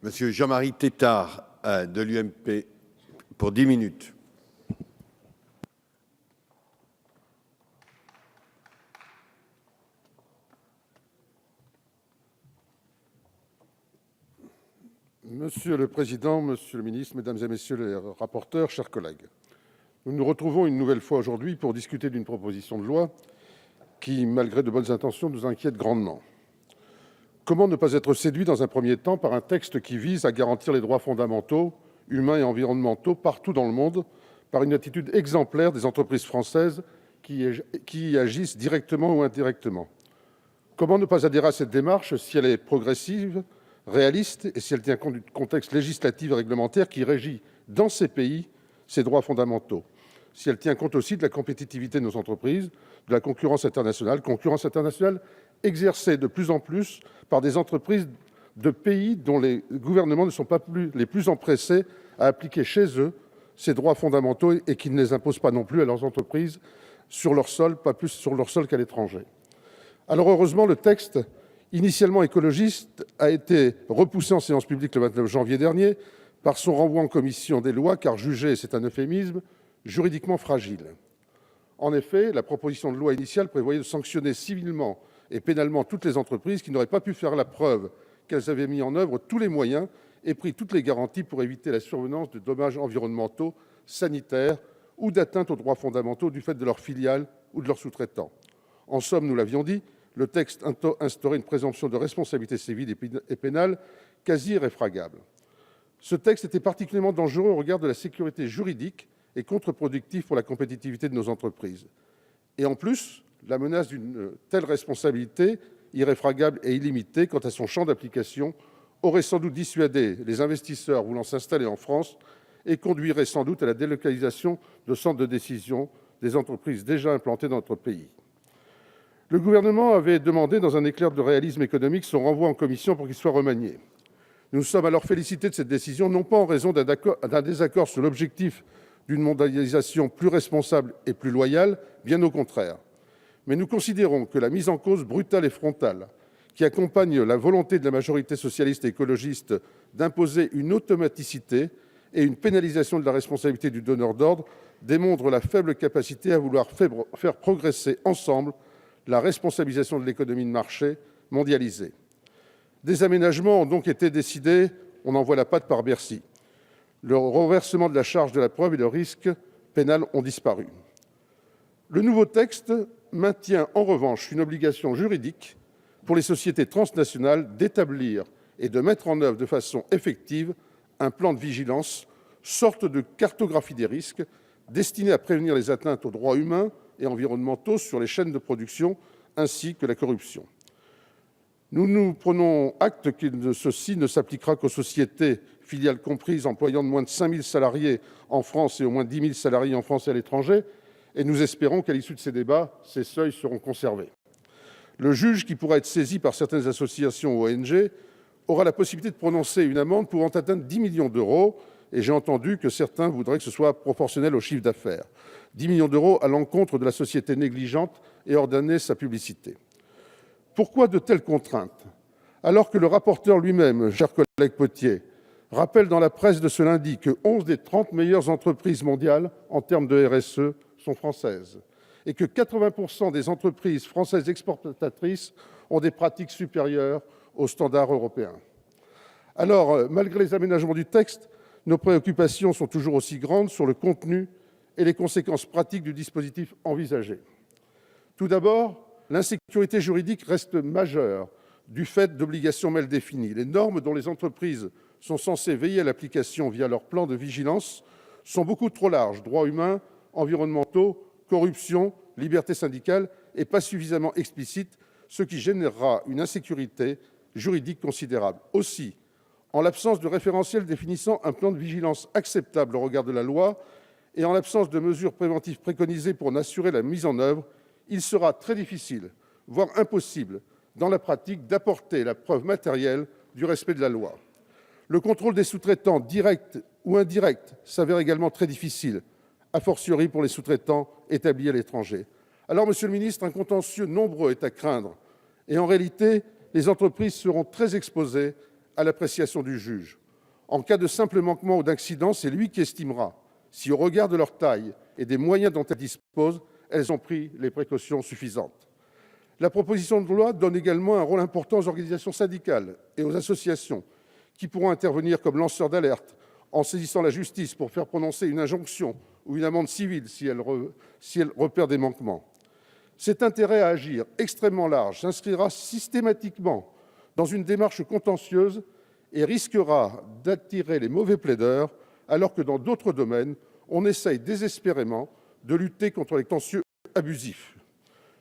Monsieur Jean-Marie Tétart de l'UMP pour 10 minutes. Monsieur le Président, Monsieur le Ministre, Mesdames et Messieurs les rapporteurs, chers collègues, nous nous retrouvons une nouvelle fois aujourd'hui pour discuter d'une proposition de loi qui, malgré de bonnes intentions, nous inquiète grandement. Comment ne pas être séduit dans un premier temps par un texte qui vise à garantir les droits fondamentaux, humains et environnementaux partout dans le monde, par une attitude exemplaire des entreprises françaises qui y agissent directement ou indirectement? Comment ne pas adhérer à cette démarche si elle est progressive, réaliste et si elle tient compte du contexte législatif et réglementaire qui régit dans ces pays ces droits fondamentaux, si elle tient compte aussi de la compétitivité de nos entreprises, de la concurrence internationale exercée de plus en plus par des entreprises de pays dont les gouvernements ne sont pas les plus empressés à appliquer chez eux ces droits fondamentaux et qui ne les imposent pas non plus à leurs entreprises sur leur sol, pas plus sur leur sol qu'à l'étranger. Alors heureusement, le texte initialement écologiste a été repoussé en séance publique le 29 janvier dernier par son renvoi en commission des lois, car jugé, c'est un euphémisme, juridiquement fragile. En effet, la proposition de loi initiale prévoyait de sanctionner civilement et pénalement toutes les entreprises qui n'auraient pas pu faire la preuve qu'elles avaient mis en œuvre tous les moyens et pris toutes les garanties pour éviter la survenance de dommages environnementaux, sanitaires ou d'atteintes aux droits fondamentaux du fait de leurs filiales ou de leurs sous-traitants. En somme, nous l'avions dit, le texte instaurait une présomption de responsabilité civile et pénale quasi irréfragable. Ce texte était particulièrement dangereux au regard de la sécurité juridique et contre-productif pour la compétitivité de nos entreprises. Et en plus, la menace d'une telle responsabilité irréfragable et illimitée quant à son champ d'application aurait sans doute dissuadé les investisseurs voulant s'installer en France et conduirait sans doute à la délocalisation de centres de décision des entreprises déjà implantées dans notre pays. Le gouvernement avait demandé, dans un éclair de réalisme économique, son renvoi en commission pour qu'il soit remanié. Nous nous sommes alors félicités de cette décision, non pas en raison d'un désaccord sur l'objectif d'une mondialisation plus responsable et plus loyale, bien au contraire. Mais nous considérons que la mise en cause brutale et frontale qui accompagne la volonté de la majorité socialiste et écologiste d'imposer une automaticité et une pénalisation de la responsabilité du donneur d'ordre démontre la faible capacité à vouloir faire progresser ensemble la responsabilisation de l'économie de marché mondialisée. Des aménagements ont donc été décidés, on en voit la patte par Bercy. Le renversement de la charge de la preuve et le risque pénal ont disparu. Le nouveau texte maintient en revanche une obligation juridique pour les sociétés transnationales d'établir et de mettre en œuvre de façon effective un plan de vigilance, sorte de cartographie des risques, destiné à prévenir les atteintes aux droits humains et environnementaux sur les chaînes de production, ainsi que la corruption. Nous prenons acte que ceci ne s'appliquera qu'aux sociétés, filiales comprises, employant de moins de 5 000 salariés en France et au moins 10 000 salariés en France et à l'étranger, et nous espérons qu'à l'issue de ces débats, ces seuils seront conservés. Le juge, qui pourra être saisi par certaines associations ou ONG, aura la possibilité de prononcer une amende pouvant atteindre 10 millions d'euros, et j'ai entendu que certains voudraient que ce soit proportionnel au chiffre d'affaires. 10 millions d'euros à l'encontre de la société négligente et ordonner sa publicité. Pourquoi de telles contraintes? Alors que le rapporteur lui-même, cher collègue Potier, rappelle dans la presse de ce lundi que 11 des 30 meilleures entreprises mondiales en termes de RSE sont françaises et que 80% des entreprises françaises exportatrices ont des pratiques supérieures aux standards européens. Alors, malgré les aménagements du texte, nos préoccupations sont toujours aussi grandes sur le contenu et les conséquences pratiques du dispositif envisagé. Tout d'abord, l'insécurité juridique reste majeure du fait d'obligations mal définies. Les normes dont les entreprises sont censées veiller à l'application via leur plan de vigilance sont beaucoup trop larges. Droits humains, environnementaux, corruption, liberté syndicale et pas suffisamment explicites, ce qui générera une insécurité juridique considérable. Aussi, en l'absence de référentiel définissant un plan de vigilance acceptable au regard de la loi et en l'absence de mesures préventives préconisées pour en assurer la mise en œuvre, il sera très difficile, voire impossible, dans la pratique, d'apporter la preuve matérielle du respect de la loi. Le contrôle des sous-traitants, directs ou indirects, s'avère également très difficile, a fortiori pour les sous-traitants établis à l'étranger. Alors, Monsieur le Ministre, un contentieux nombreux est à craindre et en réalité, les entreprises seront très exposées à l'appréciation du juge. En cas de simple manquement ou d'accident, c'est lui qui estimera si, au regard de leur taille et des moyens dont elles disposent, elles ont pris les précautions suffisantes. La proposition de loi donne également un rôle important aux organisations syndicales et aux associations qui pourront intervenir comme lanceurs d'alerte en saisissant la justice pour faire prononcer une injonction ou une amende civile si elles repèrent des manquements. Cet intérêt à agir extrêmement large s'inscrira systématiquement dans une démarche contentieuse et risquera d'attirer les mauvais plaideurs, alors que dans d'autres domaines, on essaye désespérément de lutter contre les contentieux abusifs.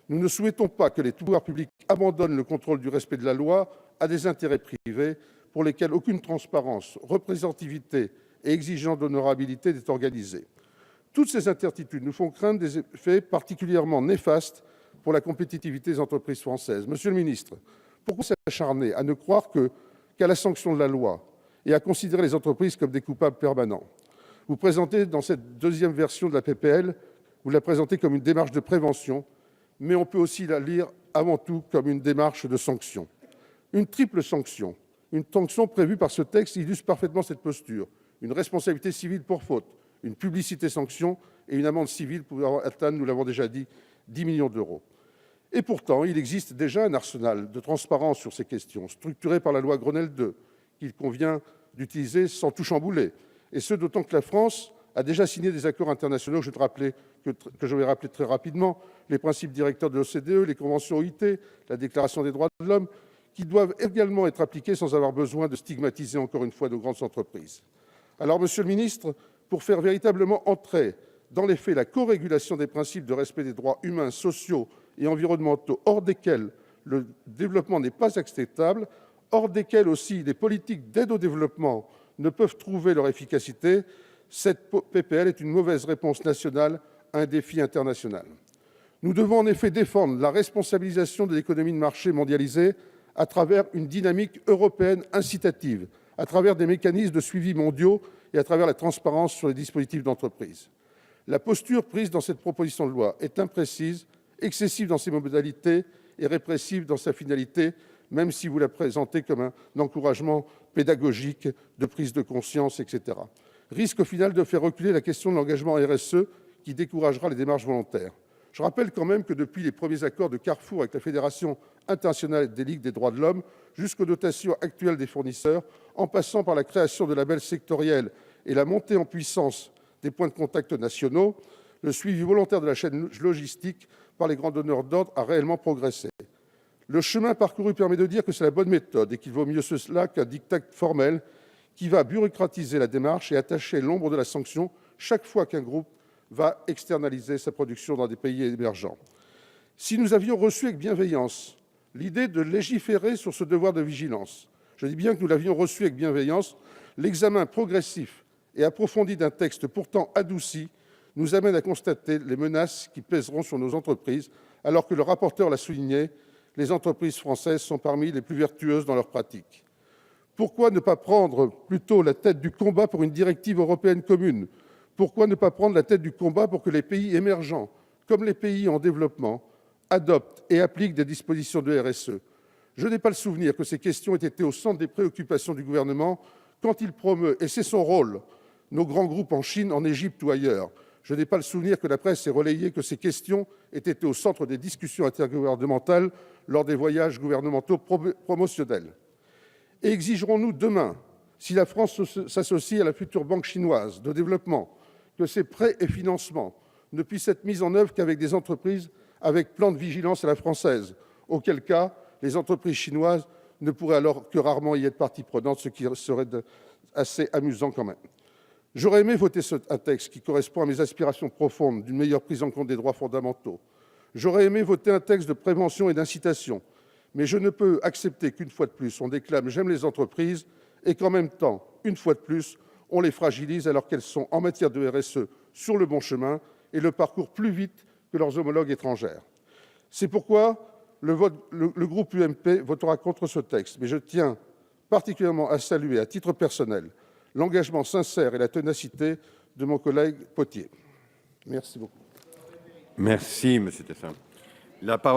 Nous ne souhaitons pas que les pouvoirs publics abandonnent le contrôle du respect de la loi à des intérêts privés pour lesquels aucune transparence, représentativité et exigence d'honorabilité n'est organisée. Toutes ces incertitudes nous font craindre des effets particulièrement néfastes pour la compétitivité des entreprises françaises. Monsieur le ministre, pourquoi s'acharner à ne croire qu'à la sanction de la loi et à considérer les entreprises comme des coupables permanents? Vous présentez dans cette deuxième version de la PPL, vous la présentez comme une démarche de prévention, mais on peut aussi la lire avant tout comme une démarche de sanction. Une triple sanction, une sanction prévue par ce texte illustre parfaitement cette posture. Une responsabilité civile pour faute, une publicité sanction et une amende civile pouvant atteindre, nous l'avons déjà dit, 10 millions d'euros. Et pourtant, il existe déjà un arsenal de transparence sur ces questions, structuré par la loi Grenelle II, qu'il convient d'utiliser sans tout chambouler. Et ce, d'autant que la France a déjà signé des accords internationaux, que je vais rappeler très rapidement, les principes directeurs de l'OCDE, les conventions OIT, la Déclaration des droits de l'homme, qui doivent également être appliqués sans avoir besoin de stigmatiser encore une fois nos grandes entreprises. Alors, Monsieur le ministre, pour faire véritablement entrer dans les faits la co-régulation des principes de respect des droits humains, sociaux et environnementaux, hors desquels le développement n'est pas acceptable, hors desquels aussi les politiques d'aide au développement ne peuvent trouver leur efficacité, cette PPL est une mauvaise réponse nationale à un défi international. Nous devons en effet défendre la responsabilisation de l'économie de marché mondialisée à travers une dynamique européenne incitative, à travers des mécanismes de suivi mondiaux et à travers la transparence sur les dispositifs d'entreprise. La posture prise dans cette proposition de loi est imprécise, excessive dans ses modalités et répressive dans sa finalité, même si vous la présentez comme un encouragement pédagogique de prise de conscience, etc. Risque au final de faire reculer la question de l'engagement RSE qui découragera les démarches volontaires. Je rappelle quand même que depuis les premiers accords de Carrefour avec la Fédération internationale des ligues des droits de l'homme, jusqu'aux dotations actuelles des fournisseurs, en passant par la création de labels sectoriels et la montée en puissance des points de contact nationaux, le suivi volontaire de la chaîne logistique par les grands donneurs d'ordre a réellement progressé. Le chemin parcouru permet de dire que c'est la bonne méthode et qu'il vaut mieux cela qu'un diktat formel qui va bureaucratiser la démarche et attacher l'ombre de la sanction chaque fois qu'un groupe va externaliser sa production dans des pays émergents. Si nous avions reçu avec bienveillance l'idée de légiférer sur ce devoir de vigilance, je dis bien que nous l'avions reçu avec bienveillance, l'examen progressif et approfondi d'un texte pourtant adouci nous amène à constater les menaces qui pèseront sur nos entreprises, alors que le rapporteur l'a souligné, les entreprises françaises sont parmi les plus vertueuses dans leurs pratiques. Pourquoi ne pas prendre plutôt la tête du combat pour une directive européenne commune? Pourquoi ne pas prendre la tête du combat pour que les pays émergents, comme les pays en développement, adoptent et appliquent des dispositions de RSE? Je n'ai pas le souvenir que ces questions aient été au centre des préoccupations du gouvernement quand il promeut, et c'est son rôle, nos grands groupes en Chine, en Égypte ou ailleurs. Je n'ai pas le souvenir que la presse ait relayé que ces questions aient été au centre des discussions intergouvernementales lors des voyages gouvernementaux promotionnels. Et exigerons-nous demain, si la France s'associe à la future banque chinoise de développement, que ces prêts et financements ne puissent être mis en œuvre qu'avec des entreprises avec plan de vigilance à la française, auquel cas les entreprises chinoises ne pourraient alors que rarement y être partie prenante, ce qui serait assez amusant quand même. J'aurais aimé voter un texte qui correspond à mes aspirations profondes d'une meilleure prise en compte des droits fondamentaux. J'aurais aimé voter un texte de prévention et d'incitation, mais je ne peux accepter qu'une fois de plus, on déclame « j'aime les entreprises » et qu'en même temps, une fois de plus, on les fragilise alors qu'elles sont, en matière de RSE, sur le bon chemin et le parcours plus vite que leurs homologues étrangères. C'est pourquoi le groupe UMP votera contre ce texte, mais je tiens particulièrement à saluer, à titre personnel, l'engagement sincère et la ténacité de mon collègue Potier. Merci beaucoup. Merci, M. Tessin. La parole